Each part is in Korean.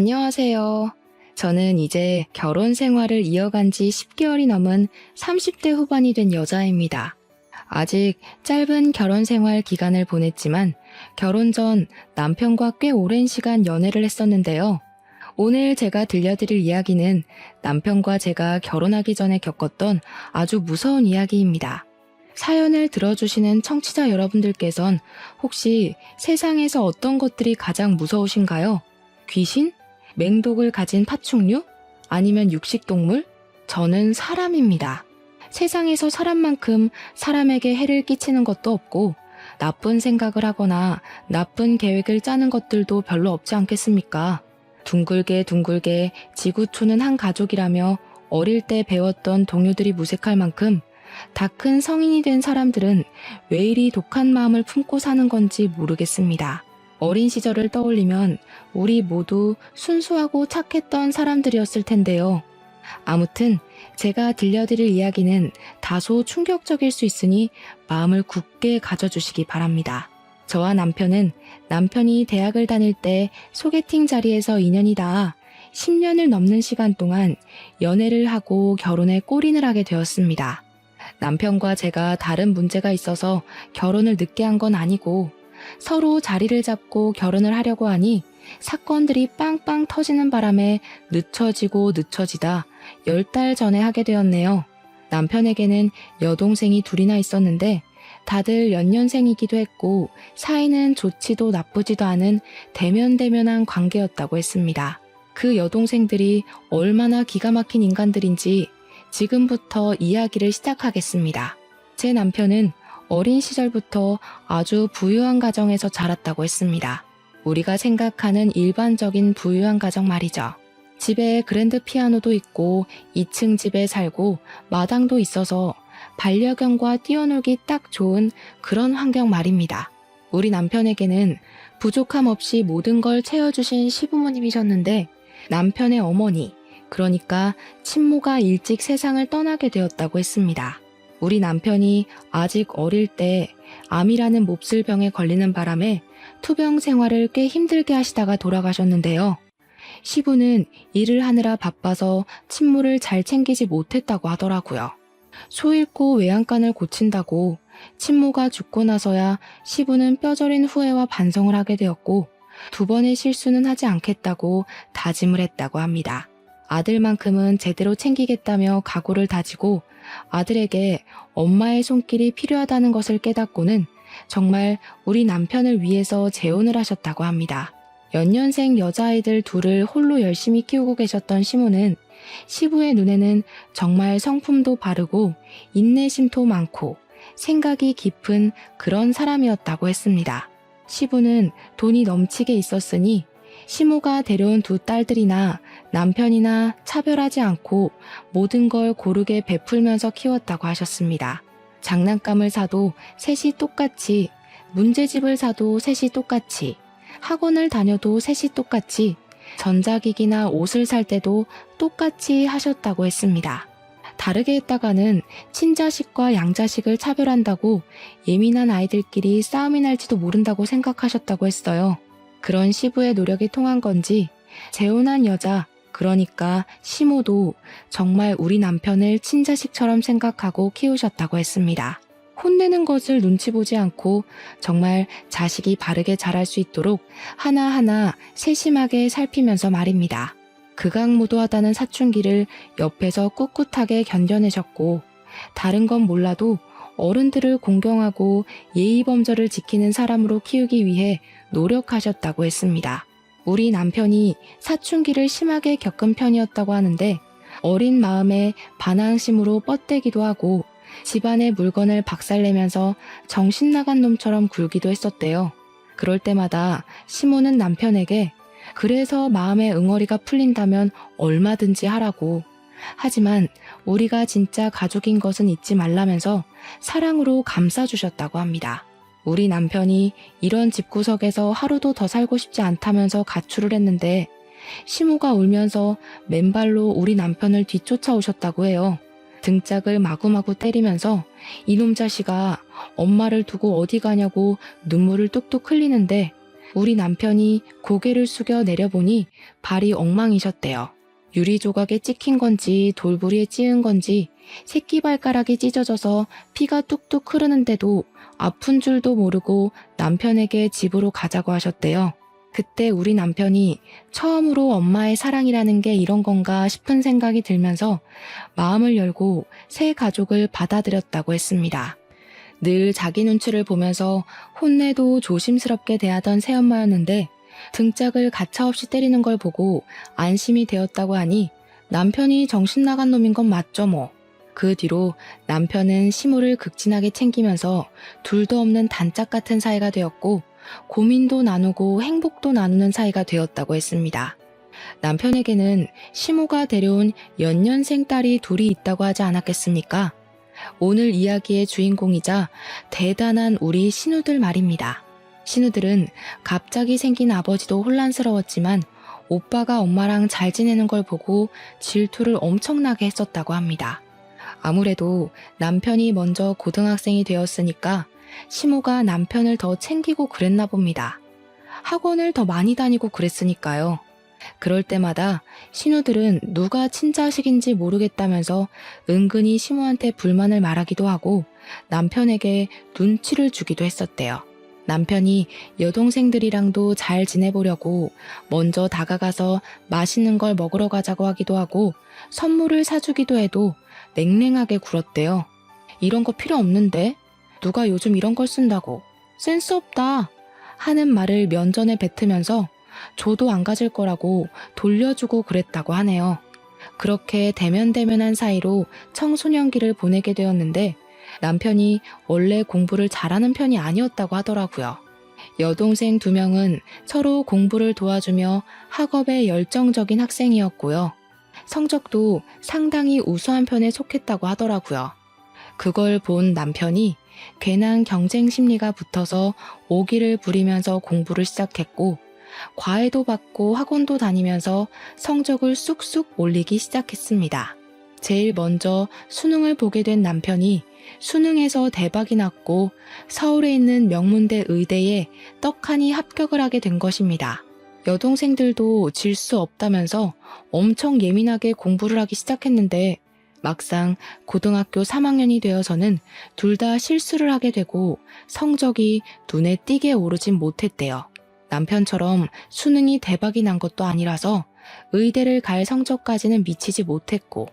안녕하세요. 저는 이제 결혼 생활을 이어간 지 10개월이 넘은 30대 후반이 된 여자입니다. 아직 짧은 결혼 생활 기간을 보냈지만 결혼 전 남편과 꽤 오랜 시간 연애를 했었는데요. 오늘 제가 들려드릴 이야기는 남편과 제가 결혼하기 전에 겪었던 아주 무서운 이야기입니다. 사연을 들어주시는 청취자 여러분들께선 혹시 세상에서 어떤 것들이 가장 무서우신가요? 귀신? 맹독을 가진 파충류? 아니면 육식동물? 저는 사람입니다. 세상에서 사람만큼 사람에게 해를 끼치는 것도 없고 나쁜 생각을 하거나 나쁜 계획을 짜는 것들도 별로 없지 않겠습니까? 둥글게 둥글게 지구촌은 한 가족이라며 어릴 때 배웠던 동요들이 무색할 만큼 다 큰 성인이 된 사람들은 왜 이리 독한 마음을 품고 사는 건지 모르겠습니다. 어린 시절을 떠올리면 우리 모두 순수하고 착했던 사람들이었을 텐데요. 아무튼 제가 들려드릴 이야기는 다소 충격적일 수 있으니 마음을 굳게 가져주시기 바랍니다. 저와 남편은 남편이 대학을 다닐 때 소개팅 자리에서 인연이 닿아 10년을 넘는 시간 동안 연애를 하고 결혼에 골인을 하게 되었습니다. 남편과 제가 다른 문제가 있어서 결혼을 늦게 한 건 아니고 서로 자리를 잡고 결혼을 하려고 하니 사건들이 빵빵 터지는 바람에 늦춰지고 늦춰지다 10달 전에 하게 되었네요. 남편에게는 여동생이 둘이나 있었는데 다들 연년생이기도 했고 사이는 좋지도 나쁘지도 않은 대면대면한 관계였다고 했습니다. 그 여동생들이 얼마나 기가 막힌 인간들인지 지금부터 이야기를 시작하겠습니다. 제 남편은 어린 시절부터 아주 부유한 가정에서 자랐다고 했습니다. 우리가 생각하는 일반적인 부유한 가정 말이죠. 집에 그랜드 피아노도 있고 2층 집에 살고 마당도 있어서 반려견과 뛰어놀기 딱 좋은 그런 환경 말입니다. 우리 남편에게는 부족함 없이 모든 걸 채워주신 시부모님이셨는데 남편의 어머니, 그러니까 친모가 일찍 세상을 떠나게 되었다고 했습니다. 우리 남편이 아직 어릴 때 암이라는 몹쓸 병에 걸리는 바람에 투병 생활을 꽤 힘들게 하시다가 돌아가셨는데요. 시부는 일을 하느라 바빠서 친모를 잘 챙기지 못했다고 하더라고요. 소 잃고 외양간을 고친다고 친모가 죽고 나서야 시부는 뼈저린 후회와 반성을 하게 되었고 2번의 실수는 하지 않겠다고 다짐을 했다고 합니다. 아들만큼은 제대로 챙기겠다며 각오를 다지고 아들에게 엄마의 손길이 필요하다는 것을 깨닫고는 정말 우리 남편을 위해서 재혼을 하셨다고 합니다. 연년생 여자아이들 둘을 홀로 열심히 키우고 계셨던 시모는 시부의 눈에는 정말 성품도 바르고 인내심도 많고 생각이 깊은 그런 사람이었다고 했습니다. 시부는 돈이 넘치게 있었으니 시모가 데려온 2 딸들이나 남편이나 차별하지 않고 모든 걸 고르게 베풀면서 키웠다고 하셨습니다. 장난감을 사도 셋이 똑같이, 문제집을 사도 셋이 똑같이, 학원을 다녀도 셋이 똑같이, 전자기기나 옷을 살 때도 똑같이 하셨다고 했습니다. 다르게 했다가는 친자식과 양자식을 차별한다고 예민한 아이들끼리 싸움이 날지도 모른다고 생각하셨다고 했어요. 그런 시부의 노력이 통한 건지 재혼한 여자, 그러니까 시모도 정말 우리 남편을 친자식처럼 생각하고 키우셨다고 했습니다. 혼내는 것을 눈치 보지 않고 정말 자식이 바르게 자랄 수 있도록 하나하나 세심하게 살피면서 말입니다. 극악무도하다는 사춘기를 옆에서 꿋꿋하게 견뎌내셨고 다른 건 몰라도 어른들을 공경하고 예의범절을 지키는 사람으로 키우기 위해 노력하셨다고 했습니다. 우리 남편이 사춘기를 심하게 겪은 편이었다고 하는데 어린 마음에 반항심으로 뻗대기도 하고 집안의 물건을 박살내면서 정신 나간 놈처럼 굴기도 했었대요. 그럴 때마다 시모는 남편에게 그래서 마음의 응어리가 풀린다면 얼마든지 하라고, 하지만 우리가 진짜 가족인 것은 잊지 말라면서 사랑으로 감싸주셨다고 합니다. 우리 남편이 이런 집구석에서 하루도 더 살고 싶지 않다면서 가출을 했는데 시모가 울면서 맨발로 우리 남편을 뒤쫓아오셨다고 해요. 등짝을 마구마구 때리면서 이놈 자식아 엄마를 두고 어디 가냐고 눈물을 뚝뚝 흘리는데 우리 남편이 고개를 숙여 내려보니 발이 엉망이셨대요. 유리 조각에 찍힌 건지 돌부리에 찧은 건지 새끼발가락이 찢어져서 피가 뚝뚝 흐르는데도 아픈 줄도 모르고 남편에게 집으로 가자고 하셨대요. 그때 우리 남편이 처음으로 엄마의 사랑이라는 게 이런 건가 싶은 생각이 들면서 마음을 열고 새 가족을 받아들였다고 했습니다. 늘 자기 눈치를 보면서 혼내도 조심스럽게 대하던 새엄마였는데 등짝을 가차없이 때리는 걸 보고 안심이 되었다고 하니 남편이 정신 나간 놈인 건 맞죠 뭐. 그 뒤로 남편은 시모를 극진하게 챙기면서 둘도 없는 단짝 같은 사이가 되었고 고민도 나누고 행복도 나누는 사이가 되었다고 했습니다. 남편에게는 시모가 데려온 연년생 딸이 둘이 있다고 하지 않았겠습니까? 오늘 이야기의 주인공이자 대단한 우리 신우들 말입니다. 신우들은 갑자기 생긴 아버지도 혼란스러웠지만 오빠가 엄마랑 잘 지내는 걸 보고 질투를 엄청나게 했었다고 합니다. 아무래도 남편이 먼저 고등학생이 되었으니까 시모가 남편을 더 챙기고 그랬나 봅니다. 학원을 더 많이 다니고 그랬으니까요. 그럴 때마다 신우들은 누가 친자식인지 모르겠다면서 은근히 시모한테 불만을 말하기도 하고 남편에게 눈치를 주기도 했었대요. 남편이 여동생들이랑도 잘 지내보려고 먼저 다가가서 맛있는 걸 먹으러 가자고 하기도 하고 선물을 사주기도 해도 냉랭하게 굴었대요. 이런 거 필요 없는데? 누가 요즘 이런 걸 쓴다고? 센스 없다! 하는 말을 면전에 뱉으면서 줘도 안 가질 거라고 돌려주고 그랬다고 하네요. 그렇게 대면대면한 사이로 청소년기를 보내게 되었는데 남편이 원래 공부를 잘하는 편이 아니었다고 하더라고요. 여동생 2명은 서로 공부를 도와주며 학업에 열정적인 학생이었고요. 성적도 상당히 우수한 편에 속했다고 하더라고요. 그걸 본 남편이 괜한 경쟁 심리가 붙어서 오기를 부리면서 공부를 시작했고 과외도 받고 학원도 다니면서 성적을 쑥쑥 올리기 시작했습니다. 제일 먼저 수능을 보게 된 남편이 수능에서 대박이 났고 서울에 있는 명문대 의대에 떡하니 합격을 하게 된 것입니다. 여동생들도 질 수 없다면서 엄청 예민하게 공부를 하기 시작했는데 막상 고등학교 3학년이 되어서는 둘 다 실수를 하게 되고 성적이 눈에 띄게 오르진 못했대요. 남편처럼 수능이 대박이 난 것도 아니라서 의대를 갈 성적까지는 미치지 못했고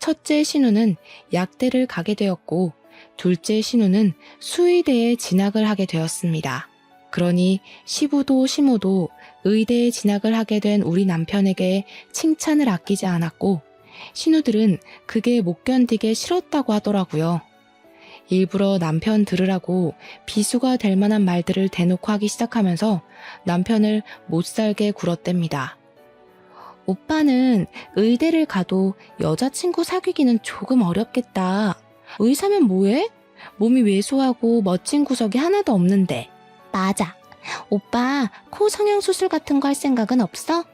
첫째 신우는 약대를 가게 되었고 둘째 신우는 수의대에 진학을 하게 되었습니다. 그러니 시부도 시모도 의대에 진학을 하게 된 우리 남편에게 칭찬을 아끼지 않았고 신우들은 그게 못 견디게 싫었다고 하더라고요. 일부러 남편 들으라고 비수가 될 만한 말들을 대놓고 하기 시작하면서 남편을 못살게 굴었답니다. 오빠는 의대를 가도 여자친구 사귀기는 조금 어렵겠다. 의사면 뭐해? 몸이 왜소하고 멋진 구석이 하나도 없는데. 맞아. 오빠 코 성형수술 같은 거 할 생각은 없어?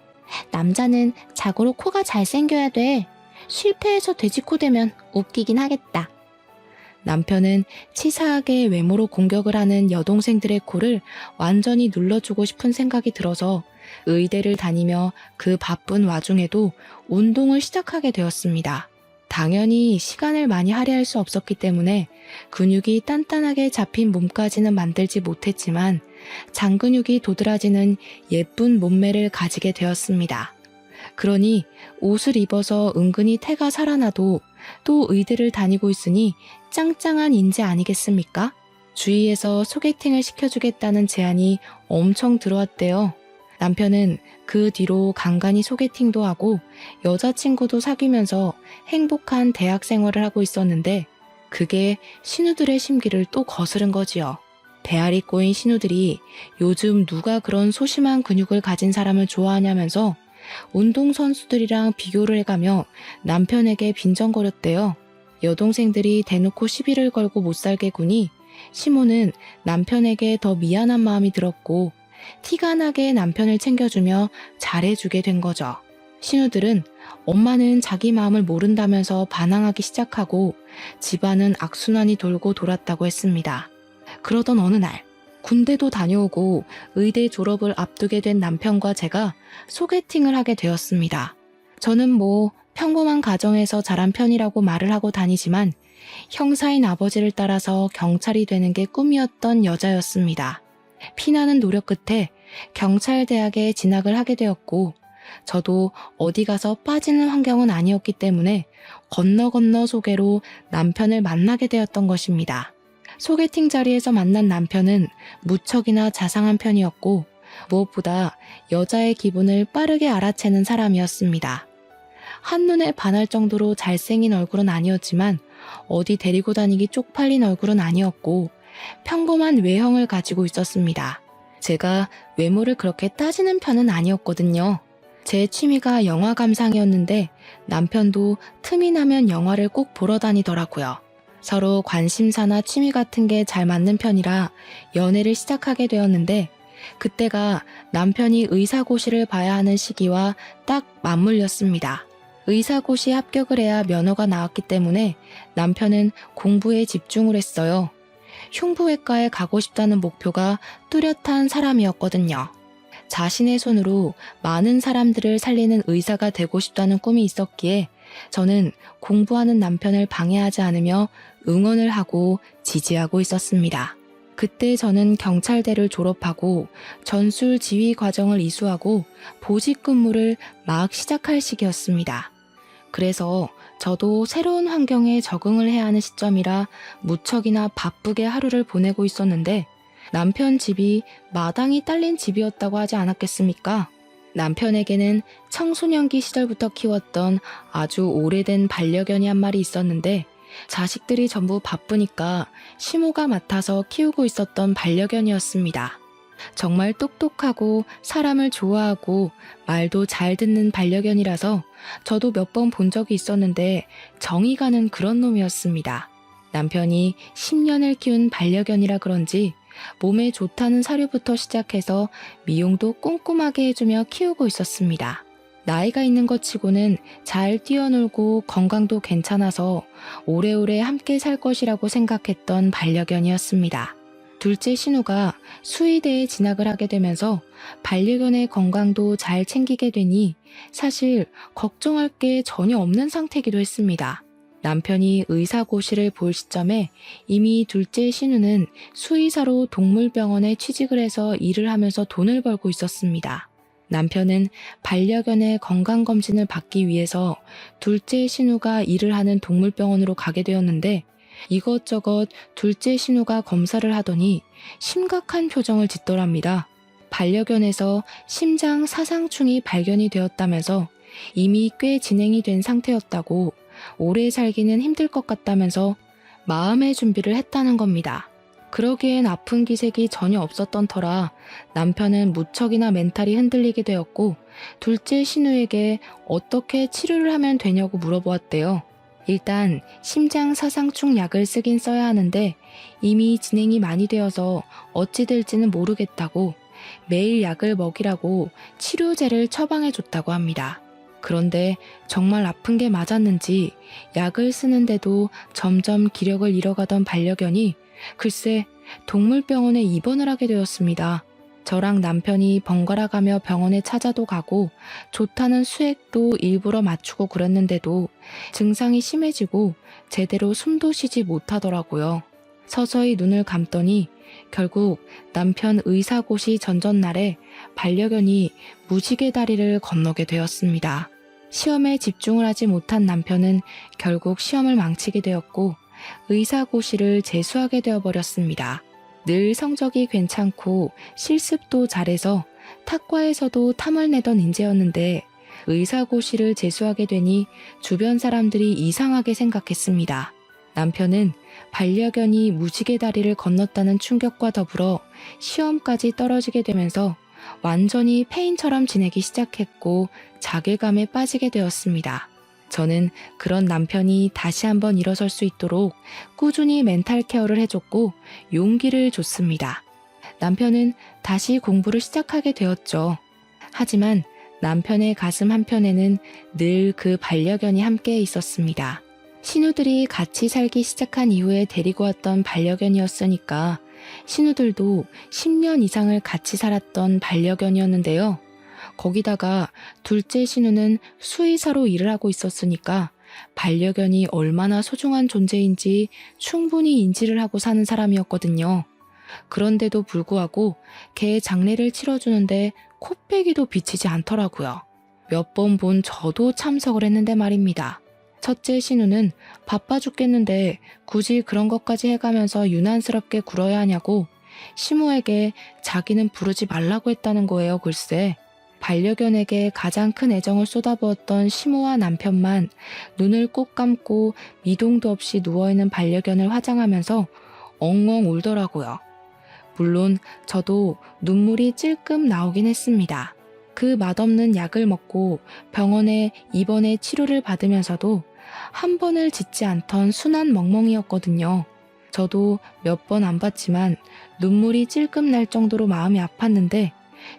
남자는 자고로 코가 잘생겨야 돼. 실패해서 돼지코 되면 웃기긴 하겠다. 남편은 치사하게 외모로 공격을 하는 여동생들의 코를 완전히 눌러주고 싶은 생각이 들어서 의대를 다니며 그 바쁜 와중에도 운동을 시작하게 되었습니다. 당연히 시간을 많이 할애할 수 없었기 때문에 근육이 단단하게 잡힌 몸까지는 만들지 못했지만 장근육이 도드라지는 예쁜 몸매를 가지게 되었습니다. 그러니 옷을 입어서 은근히 태가 살아나도 또 의대를 다니고 있으니 짱짱한 인재 아니겠습니까? 주위에서 소개팅을 시켜주겠다는 제안이 엄청 들어왔대요. 남편은 그 뒤로 간간히 소개팅도 하고 여자친구도 사귀면서 행복한 대학 생활을 하고 있었는데 그게 신우들의 심기를 또 거스른 거지요. 배알이 꼬인 신우들이 요즘 누가 그런 소심한 근육을 가진 사람을 좋아하냐면서 운동선수들이랑 비교를 해가며 남편에게 빈정거렸대요. 여동생들이 대놓고 시비를 걸고 못살게 구니 시모는 남편에게 더 미안한 마음이 들었고 티가 나게 남편을 챙겨주며 잘해주게 된 거죠. 신우들은 엄마는 자기 마음을 모른다면서 반항하기 시작하고 집안은 악순환이 돌고 돌았다고 했습니다. 그러던 어느 날 군대도 다녀오고 의대 졸업을 앞두게 된 남편과 제가 소개팅을 하게 되었습니다. 저는 평범한 가정에서 자란 편이라고 말을 하고 다니지만 형사인 아버지를 따라서 경찰이 되는 게 꿈이었던 여자였습니다. 피나는 노력 끝에 경찰대학에 진학을 하게 되었고 저도 어디 가서 빠지는 환경은 아니었기 때문에 건너 소개로 남편을 만나게 되었던 것입니다. 소개팅 자리에서 만난 남편은 무척이나 자상한 편이었고 무엇보다 여자의 기분을 빠르게 알아채는 사람이었습니다. 한눈에 반할 정도로 잘생긴 얼굴은 아니었지만 어디 데리고 다니기 쪽팔린 얼굴은 아니었고 평범한 외형을 가지고 있었습니다. 제가 외모를 그렇게 따지는 편은 아니었거든요. 제 취미가 영화 감상이었는데 남편도 틈이 나면 영화를 꼭 보러 다니더라고요. 서로 관심사나 취미 같은 게 잘 맞는 편이라 연애를 시작하게 되었는데 그때가 남편이 의사고시를 봐야 하는 시기와 딱 맞물렸습니다. 의사고시 합격을 해야 면허가 나왔기 때문에 남편은 공부에 집중을 했어요. 흉부외과에 가고 싶다는 목표가 뚜렷한 사람이었거든요. 자신의 손으로 많은 사람들을 살리는 의사가 되고 싶다는 꿈이 있었기에 저는 공부하는 남편을 방해하지 않으며 응원을 하고 지지하고 있었습니다. 그때 저는 경찰대를 졸업하고 전술 지휘 과정을 이수하고 보직 근무를 막 시작할 시기였습니다. 그래서 저도 새로운 환경에 적응을 해야 하는 시점이라 무척이나 바쁘게 하루를 보내고 있었는데 남편 집이 마당이 딸린 집이었다고 하지 않았겠습니까? 남편에게는 청소년기 시절부터 키웠던 아주 오래된 반려견이 한 마리 있었는데 자식들이 전부 바쁘니까 시모가 맡아서 키우고 있었던 반려견이었습니다. 정말 똑똑하고 사람을 좋아하고 말도 잘 듣는 반려견이라서 저도 몇 번 본 적이 있었는데 정이 가는 그런 놈이었습니다. 남편이 10년을 키운 반려견이라 그런지 몸에 좋다는 사료부터 시작해서 미용도 꼼꼼하게 해주며 키우고 있었습니다. 나이가 있는 것 치고는 잘 뛰어놀고 건강도 괜찮아서 오래오래 함께 살 것이라고 생각했던 반려견이었습니다. 둘째 신우가 수의대에 진학을 하게 되면서 반려견의 건강도 잘 챙기게 되니 사실 걱정할 게 전혀 없는 상태이기도 했습니다. 남편이 의사고시를 볼 시점에 이미 둘째 신우는 수의사로 동물병원에 취직을 해서 일을 하면서 돈을 벌고 있었습니다. 남편은 반려견의 건강검진을 받기 위해서 둘째 신우가 일을 하는 동물병원으로 가게 되었는데 이것저것 둘째 신우가 검사를 하더니 심각한 표정을 짓더랍니다. 반려견에서 심장 사상충이 발견이 되었다면서 이미 꽤 진행이 된 상태였다고 오래 살기는 힘들 것 같다면서 마음의 준비를 했다는 겁니다. 그러기엔 아픈 기색이 전혀 없었던 터라 남편은 무척이나 멘탈이 흔들리게 되었고 둘째 신우에게 어떻게 치료를 하면 되냐고 물어보았대요. 일단 심장 사상충 약을 쓰긴 써야 하는데 이미 진행이 많이 되어서 어찌 될지는 모르겠다고 매일 약을 먹이라고 치료제를 처방해줬다고 합니다. 그런데 정말 아픈 게 맞았는지 약을 쓰는데도 점점 기력을 잃어가던 반려견이 글쎄 동물병원에 입원을 하게 되었습니다. 저랑 남편이 번갈아 가며 병원에 찾아도 가고 좋다는 수액도 일부러 맞추고 그랬는데도 증상이 심해지고 제대로 숨도 쉬지 못하더라고요. 서서히 눈을 감더니 결국 남편 의사고시 전전날에 반려견이 무지개 다리를 건너게 되었습니다. 시험에 집중을 하지 못한 남편은 결국 시험을 망치게 되었고 의사고시를 재수하게 되어버렸습니다. 늘 성적이 괜찮고 실습도 잘해서 탁과에서도 탐을 내던 인재였는데 의사고시를 재수하게 되니 주변 사람들이 이상하게 생각했습니다. 남편은 반려견이 무지개 다리를 건넜다는 충격과 더불어 시험까지 떨어지게 되면서 완전히 폐인처럼 지내기 시작했고 자괴감에 빠지게 되었습니다. 저는 그런 남편이 다시 한번 일어설 수 있도록 꾸준히 멘탈 케어를 해줬고 용기를 줬습니다. 남편은 다시 공부를 시작하게 되었죠. 하지만 남편의 가슴 한편에는 늘 그 반려견이 함께 있었습니다. 신우들이 같이 살기 시작한 이후에 데리고 왔던 반려견이었으니까 신우들도 10년 이상을 같이 살았던 반려견이었는데요. 거기다가 둘째 신우는 수의사로 일을 하고 있었으니까 반려견이 얼마나 소중한 존재인지 충분히 인지를 하고 사는 사람이었거든요. 그런데도 불구하고 개 장례를 치러주는데 코빼기도 비치지 않더라고요. 몇 번 본 저도 참석을 했는데 말입니다. 첫째 신우는 바빠 죽겠는데 굳이 그런 것까지 해가면서 유난스럽게 굴어야 하냐고 시모에게 자기는 부르지 말라고 했다는 거예요. 글쎄. 반려견에게 가장 큰 애정을 쏟아부었던 시모와 남편만 눈을 꼭 감고 미동도 없이 누워있는 반려견을 화장하면서 엉엉 울더라고요. 물론 저도 눈물이 찔끔 나오긴 했습니다. 그 맛없는 약을 먹고 병원에 입원해 치료를 받으면서도 한 번을 짖지 않던 순한 멍멍이였거든요. 저도 몇 번 안 봤지만 눈물이 찔끔 날 정도로 마음이 아팠는데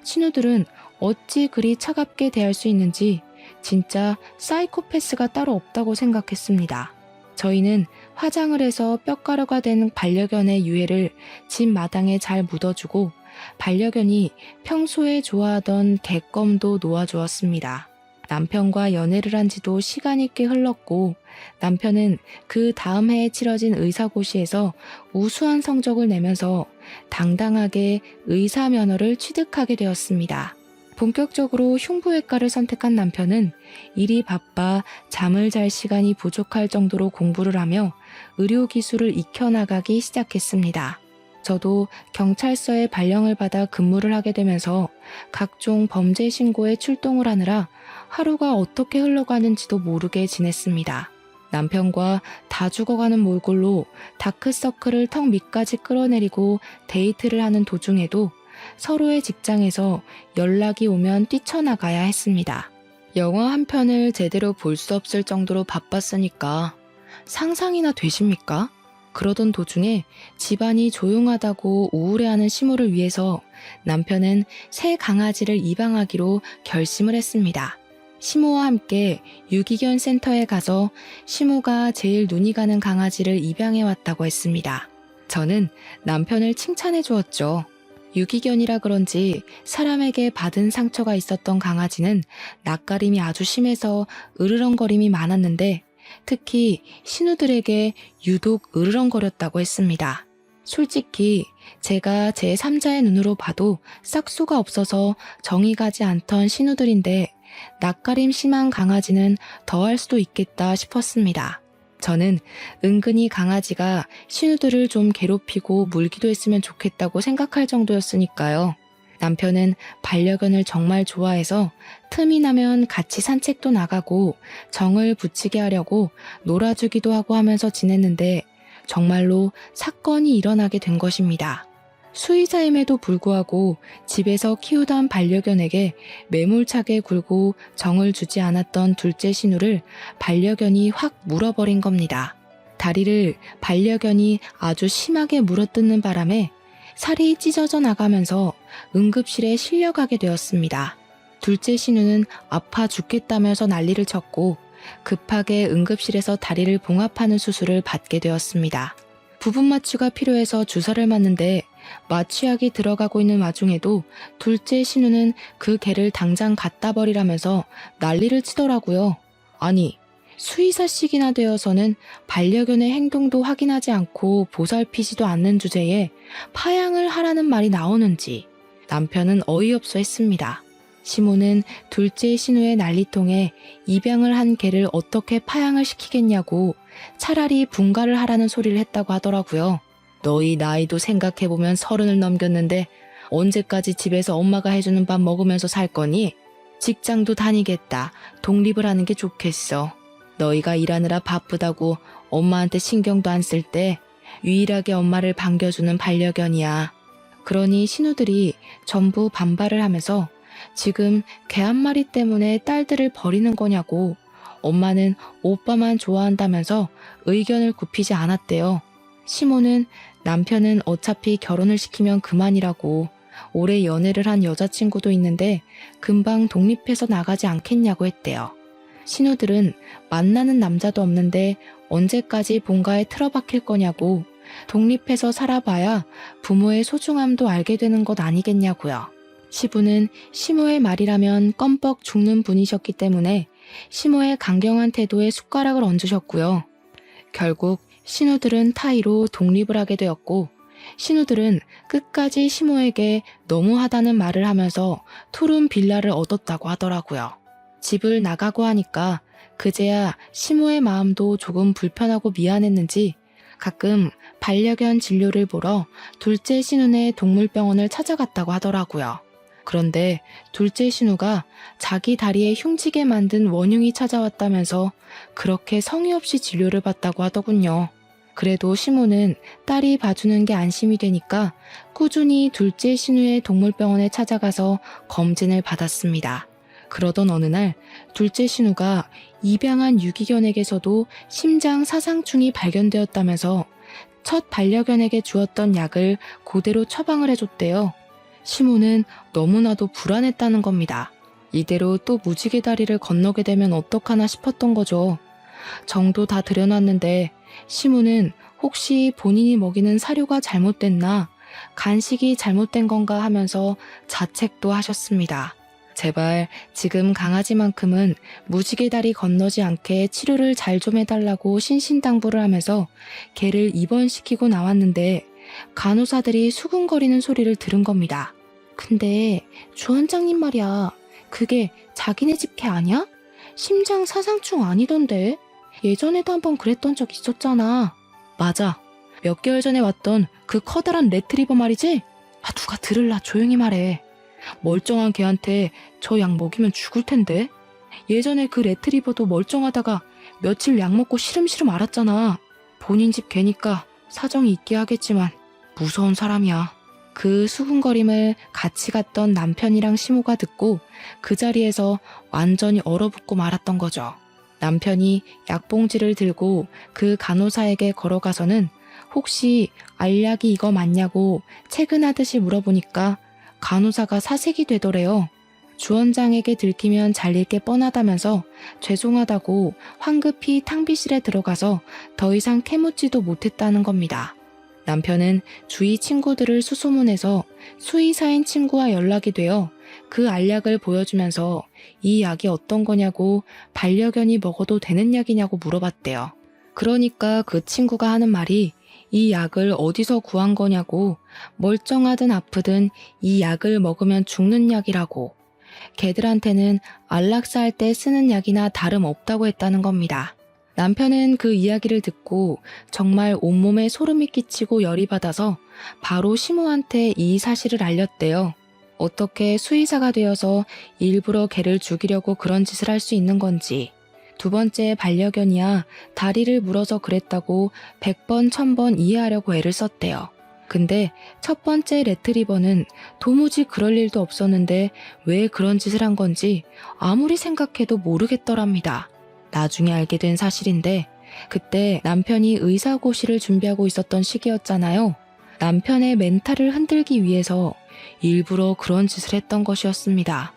신우들은 어찌 그리 차갑게 대할 수 있는지 진짜 사이코패스가 따로 없다고 생각했습니다. 저희는 화장을 해서 뼈가루가 된 반려견의 유해를 집 마당에 잘 묻어주고 반려견이 평소에 좋아하던 개껌도 놓아주었습니다. 남편과 연애를 한 지도 시간이 꽤 흘렀고 남편은 그 다음 해에 치러진 의사고시에서 우수한 성적을 내면서 당당하게 의사 면허를 취득하게 되었습니다. 본격적으로 흉부외과를 선택한 남편은 일이 바빠 잠을 잘 시간이 부족할 정도로 공부를 하며 의료기술을 익혀나가기 시작했습니다. 저도 경찰서에 발령을 받아 근무를 하게 되면서 각종 범죄 신고에 출동을 하느라 하루가 어떻게 흘러가는지도 모르게 지냈습니다. 남편과 다 죽어가는 몰골로 다크서클을 턱 밑까지 끌어내리고 데이트를 하는 도중에도 서로의 직장에서 연락이 오면 뛰쳐나가야 했습니다. 영화 한 편을 제대로 볼 수 없을 정도로 바빴으니까 상상이나 되십니까? 그러던 도중에 집안이 조용하다고 우울해하는 시모를 위해서 남편은 새 강아지를 입양하기로 결심을 했습니다. 시모와 함께 유기견 센터에 가서 시모가 제일 눈이 가는 강아지를 입양해 왔다고 했습니다. 저는 남편을 칭찬해 주었죠. 유기견이라 그런지 사람에게 받은 상처가 있었던 강아지는 낯가림이 아주 심해서 으르렁거림이 많았는데 특히 신우들에게 유독 으르렁거렸다고 했습니다. 솔직히 제가 제3자의 눈으로 봐도 싹수가 없어서 정이 가지 않던 신우들인데 낯가림 심한 강아지는 더할 수도 있겠다 싶었습니다. 저는 은근히 강아지가 신우들을 좀 괴롭히고 물기도 했으면 좋겠다고 생각할 정도였으니까요. 남편은 반려견을 정말 좋아해서 틈이 나면 같이 산책도 나가고 정을 붙이게 하려고 놀아주기도 하고 하면서 지냈는데 정말로 사건이 일어나게 된 것입니다. 수의사임에도 불구하고 집에서 키우던 반려견에게 매몰차게 굴고 정을 주지 않았던 둘째 신우를 반려견이 확 물어버린 겁니다. 다리를 반려견이 아주 심하게 물어뜯는 바람에 살이 찢어져 나가면서 응급실에 실려가게 되었습니다. 둘째 신우는 아파 죽겠다면서 난리를 쳤고 급하게 응급실에서 다리를 봉합하는 수술을 받게 되었습니다. 부분 마취가 필요해서 주사를 맞는데 마취약이 들어가고 있는 와중에도 둘째 신우는 그 개를 당장 갖다 버리라면서 난리를 치더라고요. 아니, 수의사씩이나 되어서는 반려견의 행동도 확인하지 않고 보살피지도 않는 주제에 파양을 하라는 말이 나오는지 남편은 어이없어 했습니다. 시모는 둘째 신우의 난리통에 입양을 한 개를 어떻게 파양을 시키겠냐고 차라리 분가를 하라는 소리를 했다고 하더라고요. 너희 나이도 생각해보면 30을 넘겼는데 언제까지 집에서 엄마가 해주는 밥 먹으면서 살 거니? 직장도 다니겠다. 독립을 하는 게 좋겠어. 너희가 일하느라 바쁘다고 엄마한테 신경도 안 쓸 때 유일하게 엄마를 반겨주는 반려견이야. 그러니 신우들이 전부 반발을 하면서 지금 개 한 마리 때문에 딸들을 버리는 거냐고 엄마는 오빠만 좋아한다면서 의견을 굽히지 않았대요. 시모는 남편은 어차피 결혼을 시키면 그만이라고 오래 연애를 한 여자친구도 있는데 금방 독립해서 나가지 않겠냐고 했대요. 신우들은 만나는 남자도 없는데 언제까지 본가에 틀어박힐 거냐고 독립해서 살아봐야 부모의 소중함도 알게 되는 것 아니겠냐고요. 시부는 시모의 말이라면 껌뻑 죽는 분이셨기 때문에 시모의 강경한 태도에 숟가락을 얹으셨고요. 결국 신우들은 타이로 독립을 하게 되었고 신우들은 끝까지 시모에게 너무하다는 말을 하면서 푸른 빌라를 얻었다고 하더라고요. 집을 나가고 하니까 그제야 시모의 마음도 조금 불편하고 미안했는지 가끔 반려견 진료를 보러 둘째 신우네 동물병원을 찾아갔다고 하더라고요. 그런데 둘째 신우가 자기 다리에 흉지게 만든 원흉이 찾아왔다면서 그렇게 성의 없이 진료를 받다고 하더군요. 그래도 시모는 딸이 봐주는 게 안심이 되니까 꾸준히 둘째 신우의 동물병원에 찾아가서 검진을 받았습니다. 그러던 어느 날 둘째 신우가 입양한 유기견에게서도 심장 사상충이 발견되었다면서 첫 반려견에게 주었던 약을 그대로 처방을 해줬대요. 시모는 너무나도 불안했다는 겁니다. 이대로 또 무지개 다리를 건너게 되면 어떡하나 싶었던 거죠. 정도 다 들여놨는데 시모는 혹시 본인이 먹이는 사료가 잘못됐나, 간식이 잘못된 건가 하면서 자책도 하셨습니다. 제발 지금 강아지만큼은 무지개 다리 건너지 않게 치료를 잘 좀 해달라고 신신당부를 하면서 개를 입원시키고 나왔는데 간호사들이 수근거리는 소리를 들은 겁니다. 근데 주원장님 말이야, 그게 자기네 집 개 아니야? 심장 사상충 아니던데? 예전에도 한번 그랬던 적 있었잖아. 맞아. 몇 개월 전에 왔던 그 커다란 레트리버 말이지? 누가 들을라 조용히 말해. 멀쩡한 개한테 저 약 먹이면 죽을 텐데. 예전에 그 레트리버도 멀쩡하다가 며칠 약 먹고 시름시름 앓았잖아. 본인 집 개니까 사정이 있게 하겠지만 무서운 사람이야. 그 수군거림을 같이 갔던 남편이랑 시모가 듣고 그 자리에서 완전히 얼어붙고 말았던 거죠. 남편이 약봉지를 들고 그 간호사에게 걸어가서는 혹시 알약이 이거 맞냐고 체근하듯이 물어보니까 간호사가 사색이 되더래요. 주원장에게 들키면 잘릴 게 뻔하다면서 죄송하다고 황급히 탕비실에 들어가서 더 이상 캐묻지도 못했다는 겁니다. 남편은 주위 친구들을 수소문해서 수의사인 친구와 연락이 되어 그 알약을 보여주면서 이 약이 어떤 거냐고 반려견이 먹어도 되는 약이냐고 물어봤대요. 그러니까 그 친구가 하는 말이 이 약을 어디서 구한 거냐고, 멀쩡하든 아프든 이 약을 먹으면 죽는 약이라고, 개들한테는 안락사 할 때 쓰는 약이나 다름없다고 했다는 겁니다. 남편은 그 이야기를 듣고 정말 온몸에 소름이 끼치고 열이 받아서 바로 시모한테 이 사실을 알렸대요. 어떻게 수의사가 되어서 일부러 개를 죽이려고 그런 짓을 할 수 있는 건지. 두 번째 반려견이야 다리를 물어서 그랬다고 100번 1000번 이해하려고 애를 썼대요. 근데 첫 번째 레트리버는 도무지 그럴 일도 없었는데 왜 그런 짓을 한 건지 아무리 생각해도 모르겠더랍니다. 나중에 알게 된 사실인데 그때 남편이 의사고시를 준비하고 있었던 시기였잖아요. 남편의 멘탈을 흔들기 위해서 일부러 그런 짓을 했던 것이었습니다.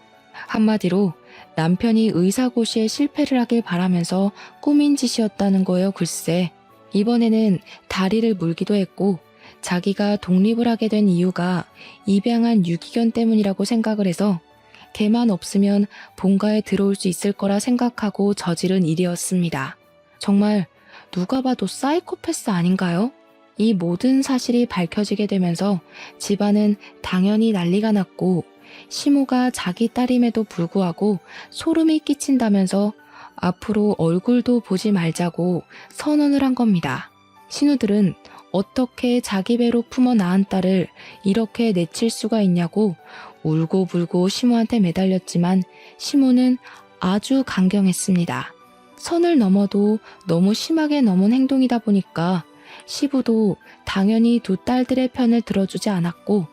한마디로 남편이 의사고시에 실패를 하길 바라면서 꾸민 짓이었다는 거예요. 글쎄. 이번에는 다리를 물기도 했고 자기가 독립을 하게 된 이유가 입양한 유기견 때문이라고 생각을 해서 개만 없으면 본가에 들어올 수 있을 거라 생각하고 저지른 일이었습니다. 정말 누가 봐도 사이코패스 아닌가요? 이 모든 사실이 밝혀지게 되면서 집안은 당연히 난리가 났고 시모가 자기 딸임에도 불구하고 소름이 끼친다면서 앞으로 얼굴도 보지 말자고 선언을 한 겁니다. 신우들은 어떻게 자기 배로 품어 낳은 딸을 이렇게 내칠 수가 있냐고 울고불고 시모한테 매달렸지만 시모는 아주 강경했습니다. 선을 넘어도 너무 심하게 넘은 행동이다 보니까 시부도 당연히 두 딸들의 편을 들어주지 않았고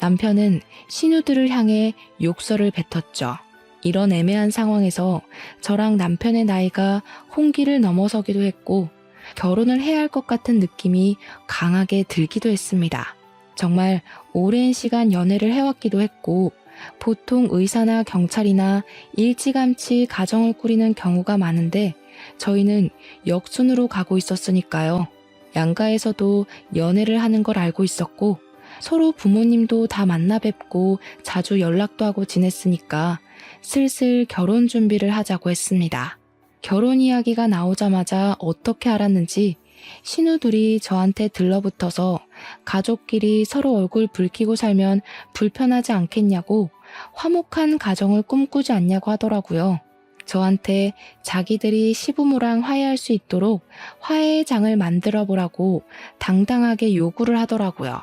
남편은 신우들을 향해 욕설을 뱉었죠. 이런 애매한 상황에서 저랑 남편의 나이가 홍기를 넘어서기도 했고 결혼을 해야 할 것 같은 느낌이 강하게 들기도 했습니다. 정말 오랜 시간 연애를 해왔기도 했고 보통 의사나 경찰이나 일찌감치 가정을 꾸리는 경우가 많은데 저희는 역순으로 가고 있었으니까요. 양가에서도 연애를 하는 걸 알고 있었고 서로 부모님도 다 만나 뵙고 자주 연락도 하고 지냈으니까 슬슬 결혼 준비를 하자고 했습니다. 결혼 이야기가 나오자마자 어떻게 알았는지 신우들이 저한테 들러붙어서 가족끼리 서로 얼굴 붉히고 살면 불편하지 않겠냐고 화목한 가정을 꿈꾸지 않냐고 하더라고요. 저한테 자기들이 시부모랑 화해할 수 있도록 화해의 장을 만들어 보라고 당당하게 요구를 하더라고요.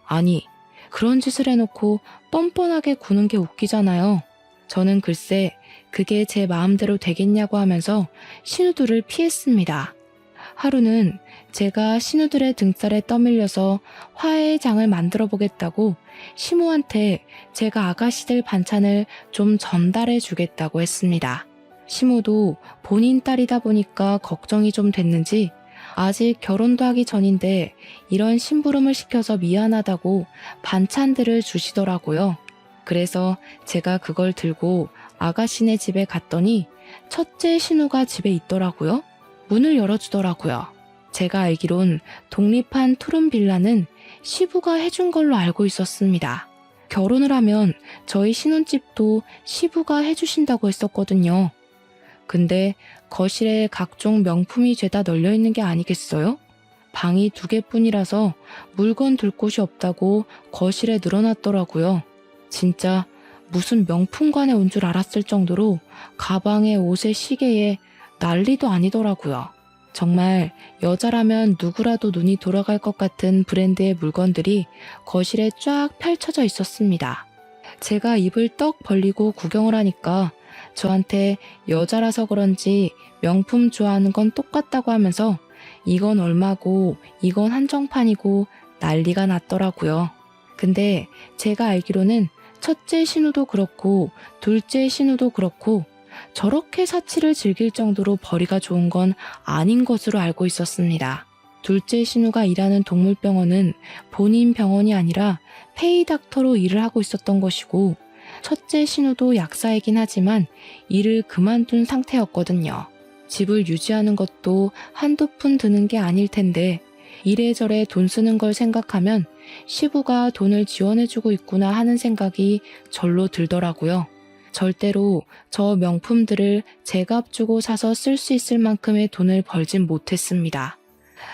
아니, 그런 짓을 해놓고 뻔뻔하게 구는 게 웃기잖아요. 저는 글쎄 그게 제 마음대로 되겠냐고 하면서 신우들을 피했습니다. 하루는 제가 신우들의 등살에 떠밀려서 화해의 장을 만들어 보겠다고 시모한테 제가 아가씨들 반찬을 좀 전달해 주겠다고 했습니다. 시모도 본인 딸이다 보니까 걱정이 좀 됐는지 아직 결혼도 하기 전인데 이런 심부름을 시켜서 미안하다고 반찬들을 주시더라고요. 그래서 제가 그걸 들고 아가씨네 집에 갔더니 첫째 신우가 집에 있더라고요. 문을 열어주더라고요. 제가 알기론 독립한 투룸 빌라는 시부가 해준 걸로 알고 있었습니다. 결혼을 하면 저희 신혼집도 시부가 해주신다고 했었거든요. 근데 거실에 각종 명품이 죄다 널려있는 게 아니겠어요? 방이 2개뿐이라서 물건 둘 곳이 없다고 거실에 늘어놨더라고요. 진짜 무슨 명품관에 온 줄 알았을 정도로 가방에 옷에 시계에 난리도 아니더라고요. 정말 여자라면 누구라도 눈이 돌아갈 것 같은 브랜드의 물건들이 거실에 쫙 펼쳐져 있었습니다. 제가 입을 떡 벌리고 구경을 하니까 저한테 여자라서 그런지 명품 좋아하는 건 똑같다고 하면서 이건 얼마고 이건 한정판이고 난리가 났더라고요. 근데 제가 알기로는 첫째 신우도 그렇고 둘째 신우도 그렇고 저렇게 사치를 즐길 정도로 벌이가 좋은 건 아닌 것으로 알고 있었습니다. 둘째 신우가 일하는 동물병원은 본인 병원이 아니라 페이닥터로 일을 하고 있었던 것이고 첫째 신우도 약사이긴 하지만 일을 그만둔 상태였거든요. 집을 유지하는 것도 한두 푼 드는 게 아닐 텐데 이래저래 돈 쓰는 걸 생각하면 시부가 돈을 지원해주고 있구나 하는 생각이 절로 들더라고요. 절대로 저 명품들을 제값 주고 사서 쓸 수 있을 만큼의 돈을 벌진 못했습니다.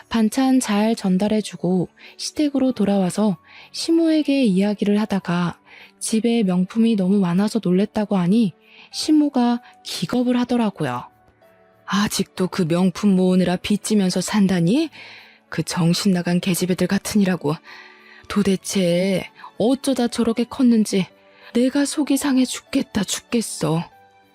반찬 잘 전달해주고 시댁으로 돌아와서 시모에게 이야기를 하다가 집에 명품이 너무 많아서 놀랬다고 하니 시모가 기겁을 하더라고요. 아직도 그 명품 모으느라 빚지면서 산다니? 그 정신 나간 계집애들 같으니라고. 도대체 어쩌다 저렇게 컸는지 내가 속이 상해 죽겠어.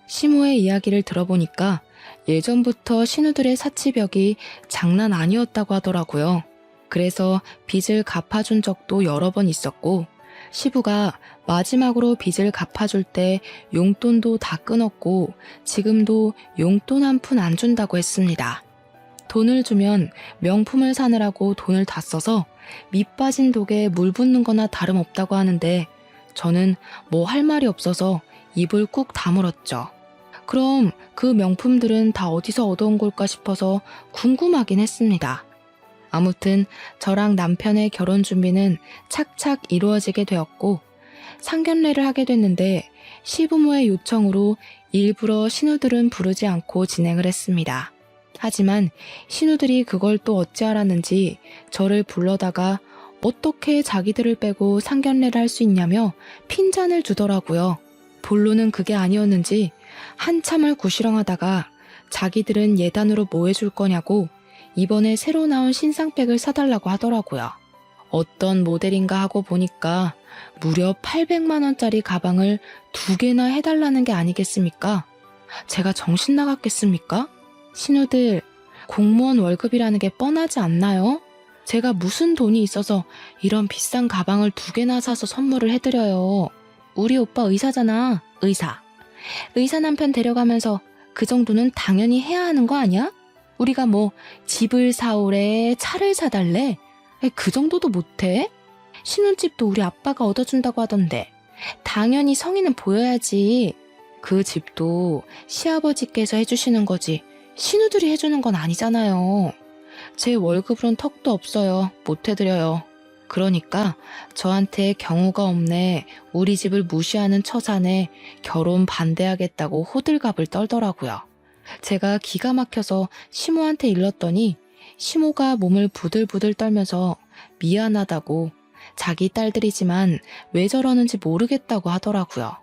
시모의 이야기를 들어보니까 예전부터 신우들의 사치벽이 장난 아니었다고 하더라고요. 그래서 빚을 갚아준 적도 여러 번 있었고 시부가 마지막으로 빚을 갚아줄 때 용돈도 다 끊었고 지금도 용돈 한 푼 안 준다고 했습니다. 돈을 주면 명품을 사느라고 돈을 다 써서 밑 빠진 독에 물 붓는 거나 다름없다고 하는데 저는 뭐 할 말이 없어서 입을 꾹 다물었죠. 그럼 그 명품들은 다 어디서 얻어온 걸까 싶어서 궁금하긴 했습니다. 아무튼 저랑 남편의 결혼 준비는 착착 이루어지게 되었고 상견례를 하게 됐는데 시부모의 요청으로 일부러 신우들은 부르지 않고 진행을 했습니다. 하지만 신우들이 그걸 또 어찌 알았는지 저를 불러다가 어떻게 자기들을 빼고 상견례를 할 수 있냐며 핀잔을 주더라고요. 본론은 그게 아니었는지 한참을 구시렁하다가 자기들은 예단으로 뭐 해줄 거냐고 이번에 새로 나온 신상백을 사달라고 하더라고요. 어떤 모델인가 하고 보니까 무려 800만 원짜리 가방을 2개나 해달라는 게 아니겠습니까? 제가 정신 나갔겠습니까? 신우들, 공무원 월급이라는 게 뻔하지 않나요? 제가 무슨 돈이 있어서 이런 비싼 가방을 2개나 사서 선물을 해드려요. 우리 오빠 의사잖아, 의사. 의사 남편 데려가면서 그 정도는 당연히 해야 하는 거 아니야? 우리가 뭐 집을 사오래, 차를 사달래? 그 정도도 못해? 신혼집도 우리 아빠가 얻어준다고 하던데 당연히 성의는 보여야지. 그 집도 시아버지께서 해주시는 거지 신우들이 해주는 건 아니잖아요. 제 월급으론 턱도 없어요. 못 해드려요. 그러니까 저한테 경우가 없네, 우리 집을 무시하는 처사네, 결혼 반대하겠다고 호들갑을 떨더라고요. 제가 기가 막혀서 시모한테 일렀더니 시모가 몸을 부들부들 떨면서 미안하다고, 자기 딸들이지만 왜 저러는지 모르겠다고 하더라고요.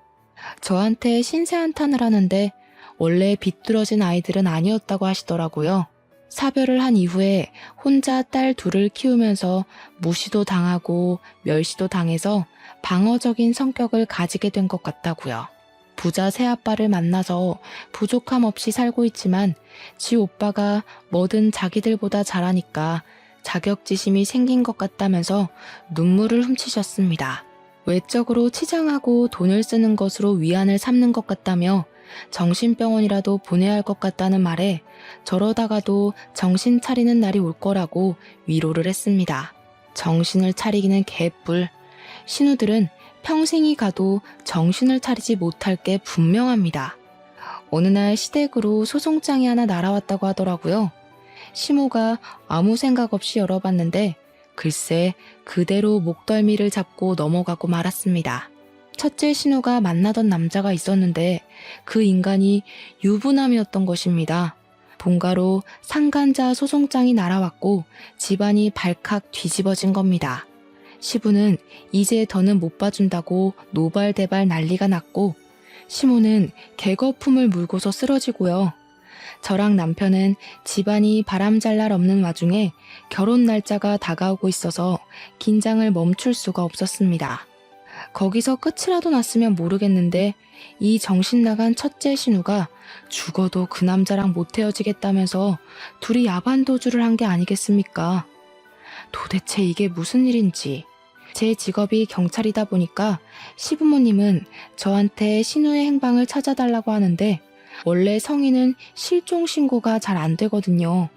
저한테 신세한탄을 하는데 원래 비뚤어진 아이들은 아니었다고 하시더라고요. 사별을 한 이후에 혼자 딸 둘을 키우면서 무시도 당하고 멸시도 당해서 방어적인 성격을 가지게 된 것 같다고요. 부자 새아빠를 만나서 부족함 없이 살고 있지만 지 오빠가 뭐든 자기들보다 잘하니까 자격지심이 생긴 것 같다면서 눈물을 훔치셨습니다. 외적으로 치장하고 돈을 쓰는 것으로 위안을 삼는 것 같다며 정신병원이라도 보내야 할 것 같다는 말에 저러다가도 정신 차리는 날이 올 거라고 위로를 했습니다. 정신을 차리기는 개뿔. 신우들은 평생이 가도 정신을 차리지 못할 게 분명합니다. 어느 날 시댁으로 소송장이 하나 날아왔다고 하더라고요. 시모가 아무 생각 없이 열어봤는데 글쎄 그대로 목덜미를 잡고 넘어가고 말았습니다. 첫째 신우가 만나던 남자가 있었는데 그 인간이 유부남이었던 것입니다. 본가로 상간자 소송장이 날아왔고 집안이 발칵 뒤집어진 겁니다. 시부는 이제 더는 못 봐준다고 노발대발 난리가 났고 시모는 개거품을 물고서 쓰러지고요. 저랑 남편은 집안이 바람잘 날 없는 와중에 결혼 날짜가 다가오고 있어서 긴장을 멈출 수가 없었습니다. 거기서 끝이라도 났으면 모르겠는데 이 정신 나간 첫째 신우가 죽어도 그 남자랑 못 헤어지겠다면서 둘이 야반도주를 한 게 아니겠습니까? 도대체 이게 무슨 일인지. 제 직업이 경찰이다 보니까 시부모님은 저한테 신우의 행방을 찾아달라고 하는데 원래 성인은 실종 신고가 잘 안 되거든요.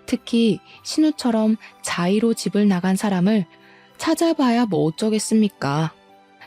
특히 신우처럼 자의로 집을 나간 사람을 찾아봐야 뭐 어쩌겠습니까?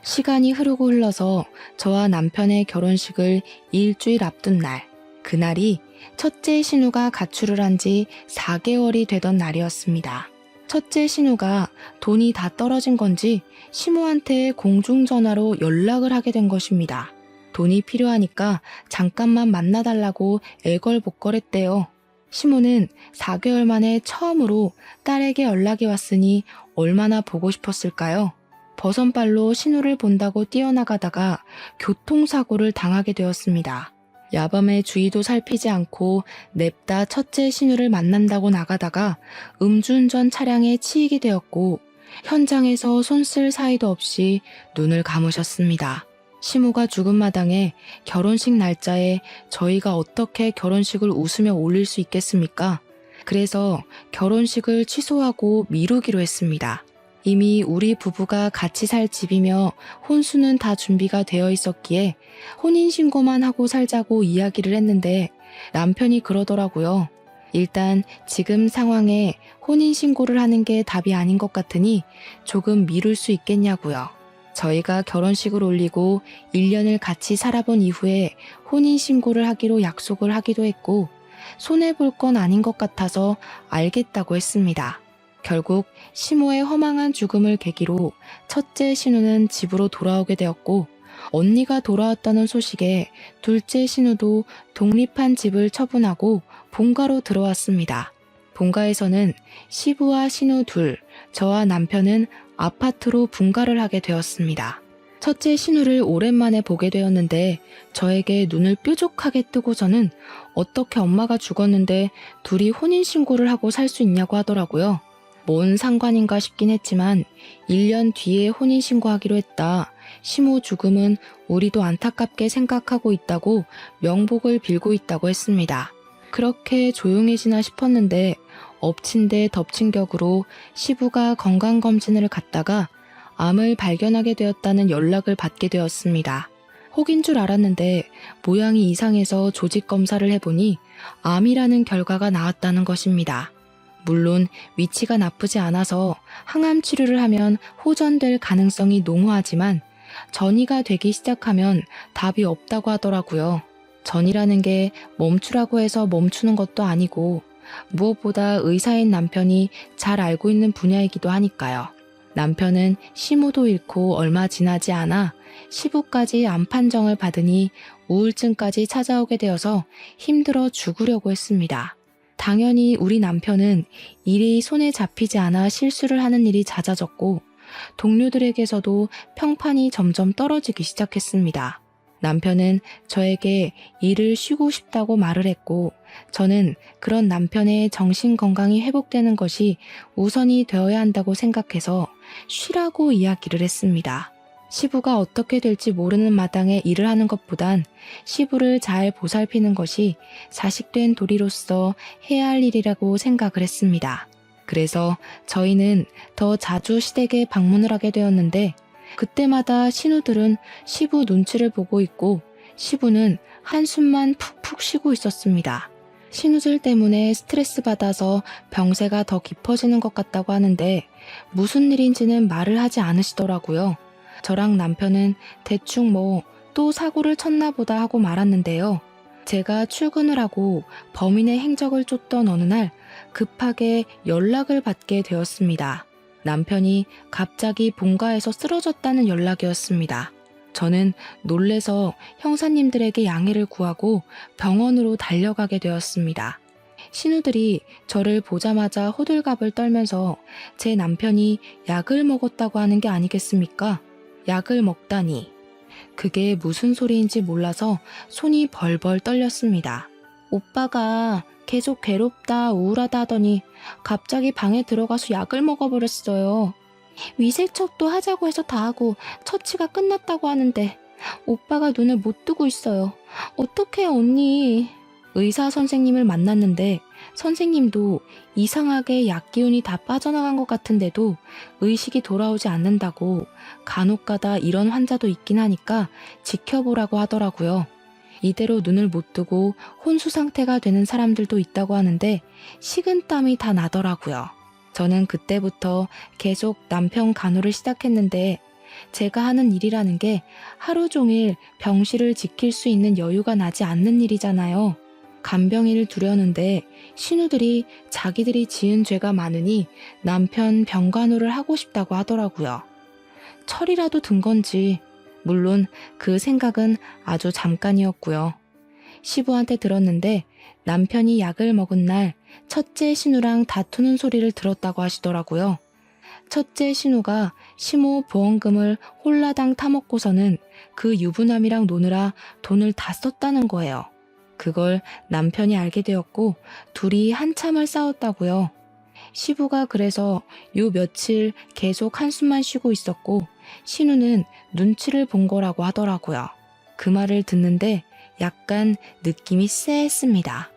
시간이 흐르고 흘러서 저와 남편의 결혼식을 일주일 앞둔 날, 그날이 첫째 신우가 가출을 한 지 4개월이 되던 날이었습니다. 첫째 신우가 돈이 다 떨어진 건지 시모한테 공중전화로 연락을 하게 된 것입니다. 돈이 필요하니까 잠깐만 만나달라고 애걸복걸했대요. 시모는 4개월 만에 처음으로 딸에게 연락이 왔으니 얼마나 보고 싶었을까요? 버선발로 신우를 본다고 뛰어나가다가 교통사고를 당하게 되었습니다. 야밤에 주의도 살피지 않고 냅다 첫째 신우를 만난다고 나가다가 음주운전 차량에 치이게 되었고 현장에서 손 쓸 사이도 없이 눈을 감으셨습니다. 시모가 죽은 마당에 결혼식 날짜에 저희가 어떻게 결혼식을 웃으며 올릴 수 있겠습니까? 그래서 결혼식을 취소하고 미루기로 했습니다. 이미 우리 부부가 같이 살 집이며 혼수는 다 준비가 되어 있었기에 혼인신고만 하고 살자고 이야기를 했는데 남편이 그러더라고요. 일단 지금 상황에 혼인신고를 하는 게 답이 아닌 것 같으니 조금 미룰 수 있겠냐고요. 저희가 결혼식을 올리고 1년을 같이 살아본 이후에 혼인신고를 하기로 약속을 하기도 했고 손해볼 건 아닌 것 같아서 알겠다고 했습니다. 결국 시모의 허망한 죽음을 계기로 첫째 신우는 집으로 돌아오게 되었고 언니가 돌아왔다는 소식에 둘째 신우도 독립한 집을 처분하고 본가로 들어왔습니다. 본가에서는 시부와 신우 둘, 저와 남편은 아파트로 분가를 하게 되었습니다. 첫째 신우를 오랜만에 보게 되었는데 저에게 눈을 뾰족하게 뜨고서는 어떻게 엄마가 죽었는데 둘이 혼인신고를 하고 살 수 있냐고 하더라고요. 뭔 상관인가 싶긴 했지만 1년 뒤에 혼인신고하기로 했다. 시모 죽음은 우리도 안타깝게 생각하고 있다고 명복을 빌고 있다고 했습니다. 그렇게 조용해지나 싶었는데 엎친 데 덮친 격으로 시부가 건강검진을 갔다가 암을 발견하게 되었다는 연락을 받게 되었습니다. 혹인 줄 알았는데 모양이 이상해서 조직검사를 해보니 암이라는 결과가 나왔다는 것입니다. 물론 위치가 나쁘지 않아서 항암 치료를 하면 호전될 가능성이 농후하지만 전이가 되기 시작하면 답이 없다고 하더라고요. 전이라는 게 멈추라고 해서 멈추는 것도 아니고 무엇보다 의사인 남편이 잘 알고 있는 분야이기도 하니까요. 남편은 시모도 잃고 얼마 지나지 않아 시부까지 암 판정을 받으니 우울증까지 찾아오게 되어서 힘들어 죽으려고 했습니다. 당연히 우리 남편은 일이 손에 잡히지 않아 실수를 하는 일이 잦아졌고 동료들에게서도 평판이 점점 떨어지기 시작했습니다. 남편은 저에게 일을 쉬고 싶다고 말을 했고 저는 그런 남편의 정신 건강이 회복되는 것이 우선이 되어야 한다고 생각해서 쉬라고 이야기를 했습니다. 시부가 어떻게 될지 모르는 마당에 일을 하는 것보단 시부를 잘 보살피는 것이 자식된 도리로서 해야 할 일이라고 생각을 했습니다. 그래서 저희는 더 자주 시댁에 방문을 하게 되었는데 그때마다 신우들은 시부 눈치를 보고 있고 시부는 한숨만 푹푹 쉬고 있었습니다. 신우들 때문에 스트레스 받아서 병세가 더 깊어지는 것 같다고 하는데 무슨 일인지는 말을 하지 않으시더라고요. 저랑 남편은 대충 또 사고를 쳤나 보다 하고 말았는데요. 제가 출근을 하고 범인의 행적을 쫓던 어느 날 급하게 연락을 받게 되었습니다. 남편이 갑자기 본가에서 쓰러졌다는 연락이었습니다. 저는 놀래서 형사님들에게 양해를 구하고 병원으로 달려가게 되었습니다. 신우들이 저를 보자마자 호들갑을 떨면서 제 남편이 약을 먹었다고 하는 게 아니겠습니까? 약을 먹다니. 그게 무슨 소리인지 몰라서 손이 벌벌 떨렸습니다. 오빠가 계속 괴롭다 우울하다 하더니 갑자기 방에 들어가서 약을 먹어버렸어요. 위세척도 하자고 해서 다 하고 처치가 끝났다고 하는데 오빠가 눈을 못 뜨고 있어요. 어떡해 언니. 의사 선생님을 만났는데 선생님도 이상하게 약 기운이 다 빠져나간 것 같은데도 의식이 돌아오지 않는다고 간혹가다 이런 환자도 있긴 하니까 지켜보라고 하더라고요. 이대로 눈을 못 뜨고 혼수 상태가 되는 사람들도 있다고 하는데 식은땀이 다 나더라고요. 저는 그때부터 계속 남편 간호를 시작했는데 제가 하는 일이라는 게 하루 종일 병실을 지킬 수 있는 여유가 나지 않는 일이잖아요. 간병인을 두려는데 신우들이 자기들이 지은 죄가 많으니 남편 병간호를 하고 싶다고 하더라고요. 철이라도 든 건지 물론 그 생각은 아주 잠깐이었고요. 시부한테 들었는데 남편이 약을 먹은 날 첫째 신우랑 다투는 소리를 들었다고 하시더라고요. 첫째 신우가 시모 보험금을 홀라당 타먹고서는 그 유부남이랑 노느라 돈을 다 썼다는 거예요. 그걸 남편이 알게 되었고 둘이 한참을 싸웠다고요. 시부가 그래서 요 며칠 계속 한숨만 쉬고 있었고 신우는 눈치를 본 거라고 하더라고요. 그 말을 듣는데 약간 느낌이 쎄했습니다.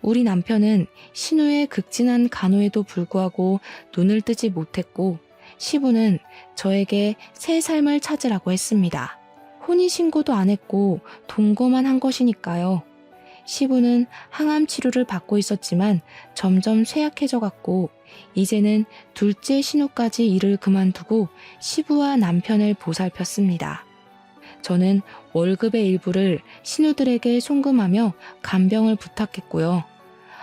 우리 남편은 신우의 극진한 간호에도 불구하고 눈을 뜨지 못했고 시부는 저에게 새 삶을 찾으라고 했습니다. 혼인신고도 안 했고 동거만 한 것이니까요. 시부는 항암 치료를 받고 있었지만 점점 쇠약해져 갔고 이제는 둘째 신우까지 일을 그만두고 시부와 남편을 보살폈습니다. 저는 월급의 일부를 신우들에게 송금하며 간병을 부탁했고요.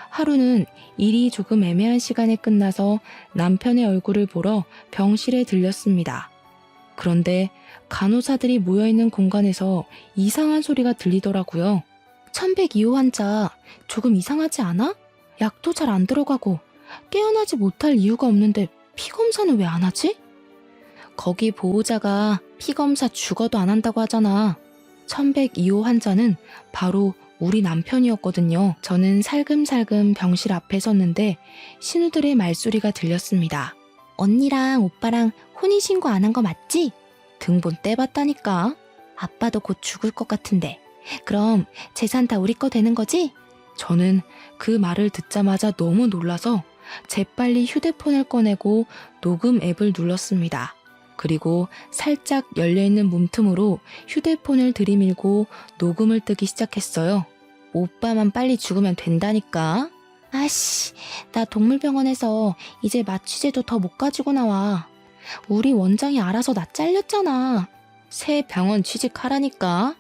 하루는 일이 조금 애매한 시간에 끝나서 남편의 얼굴을 보러 병실에 들렸습니다. 그런데 간호사들이 모여있는 공간에서 이상한 소리가 들리더라고요. 1102호 환자 조금 이상하지 않아? 약도 잘 안 들어가고 깨어나지 못할 이유가 없는데 피검사는 왜 안 하지? 거기 보호자가 피검사 죽어도 안 한다고 하잖아. 1102호 환자는 바로 우리 남편이었거든요. 저는 살금살금 병실 앞에 섰는데 신우들의 말소리가 들렸습니다. 언니랑 오빠랑 혼인신고 안 한 거 맞지? 등본 떼봤다니까. 아빠도 곧 죽을 것 같은데. 그럼 재산 다 우리 거 되는 거지? 저는 그 말을 듣자마자 너무 놀라서 재빨리 휴대폰을 꺼내고 녹음 앱을 눌렀습니다. 그리고 살짝 열려있는 문틈으로 휴대폰을 들이밀고 녹음을 뜨기 시작했어요. 오빠만 빨리 죽으면 된다니까. 아씨, 나 동물병원에서 이제 마취제도 더 못 가지고 나와. 우리 원장이 알아서 나 잘렸잖아. 새 병원 취직하라니까.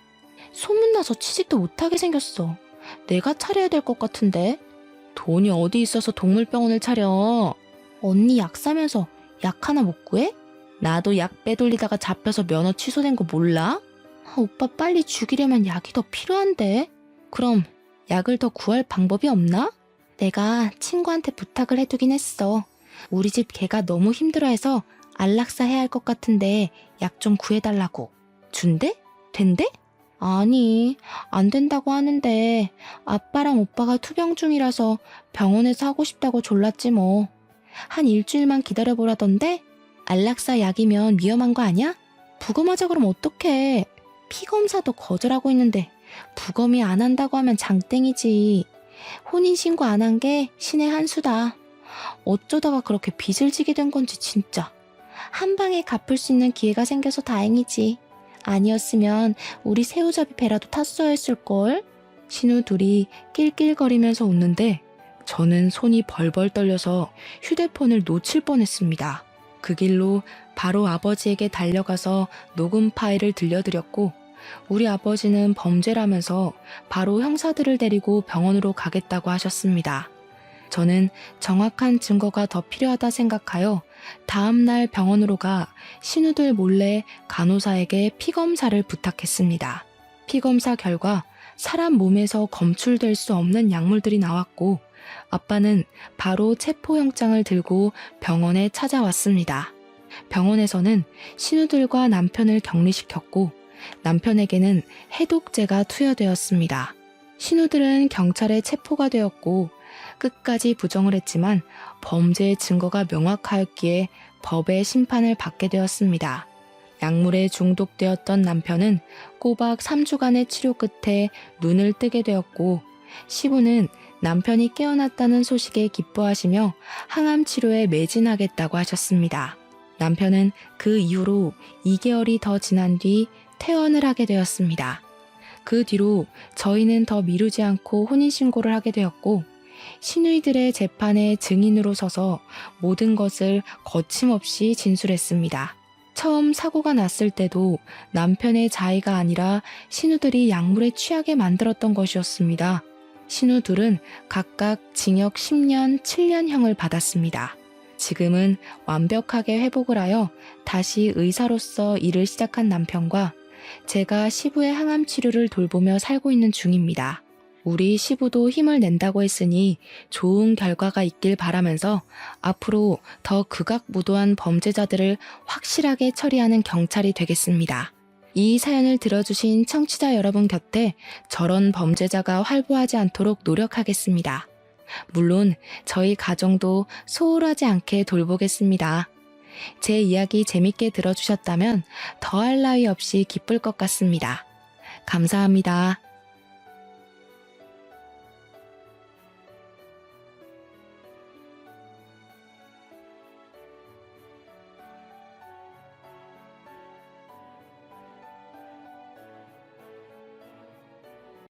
소문나서 취직도 못하게 생겼어. 내가 차려야 될 것 같은데. 돈이 어디 있어서 동물병원을 차려. 언니 약 사면서 약 하나 못 구해? 나도 약 빼돌리다가 잡혀서 면허 취소된 거 몰라? 오빠 빨리 죽이려면 약이 더 필요한데. 그럼 약을 더 구할 방법이 없나? 내가 친구한테 부탁을 해두긴 했어. 우리 집 개가 너무 힘들어해서 안락사 해야 할 것 같은데 약 좀 구해달라고. 준대? 된대? 아니, 안 된다고 하는데 아빠랑 오빠가 투병 중이라서 병원에서 하고 싶다고 졸랐지 뭐. 한 일주일만 기다려보라던데? 안락사 약이면 위험한 거 아니야? 부검하자 그러면 어떡해. 피검사도 거절하고 있는데 부검이 안 한다고 하면 장땡이지. 혼인신고 안 한 게 신의 한 수다. 어쩌다가 그렇게 빚을 지게 된 건지 진짜. 한 방에 갚을 수 있는 기회가 생겨서 다행이지. 아니었으면 우리 새우잡이 배라도 탔어야 했을걸. 신우 둘이 낄낄거리면서 웃는데 저는 손이 벌벌 떨려서 휴대폰을 놓칠 뻔했습니다. 그 길로 바로 아버지에게 달려가서 녹음 파일을 들려드렸고 우리 아버지는 범죄라면서 바로 형사들을 데리고 병원으로 가겠다고 하셨습니다. 저는 정확한 증거가 더 필요하다 생각하여 다음날 병원으로 가 신우들 몰래 간호사에게 피검사를 부탁했습니다. 피검사 결과 사람 몸에서 검출될 수 없는 약물들이 나왔고 아빠는 바로 체포영장을 들고 병원에 찾아왔습니다. 병원에서는 신우들과 남편을 격리시켰고 남편에게는 해독제가 투여되었습니다. 신우들은 경찰에 체포가 되었고 끝까지 부정을 했지만 범죄의 증거가 명확하였기에 법의 심판을 받게 되었습니다. 약물에 중독되었던 남편은 꼬박 3주간의 치료 끝에 눈을 뜨게 되었고 시부는 남편이 깨어났다는 소식에 기뻐하시며 항암 치료에 매진하겠다고 하셨습니다. 남편은 그 이후로 2개월이 더 지난 뒤 퇴원을 하게 되었습니다. 그 뒤로 저희는 더 미루지 않고 혼인신고를 하게 되었고 시누이들의 재판에 증인으로 서서 모든 것을 거침없이 진술했습니다. 처음 사고가 났을 때도 남편의 자의가 아니라 신우들이 약물에 취하게 만들었던 것이었습니다. 신우 둘은 각각 징역 10년, 7년형을 받았습니다. 지금은 완벽하게 회복을 하여 다시 의사로서 일을 시작한 남편과 제가 시부의 항암 치료를 돌보며 살고 있는 중입니다. 우리 시부도 힘을 낸다고 했으니 좋은 결과가 있길 바라면서 앞으로 더 극악무도한 범죄자들을 확실하게 처리하는 경찰이 되겠습니다. 이 사연을 들어주신 청취자 여러분 곁에 저런 범죄자가 활보하지 않도록 노력하겠습니다. 물론 저희 가정도 소홀하지 않게 돌보겠습니다. 제 이야기 재밌게 들어주셨다면 더할 나위 없이 기쁠 것 같습니다. 감사합니다.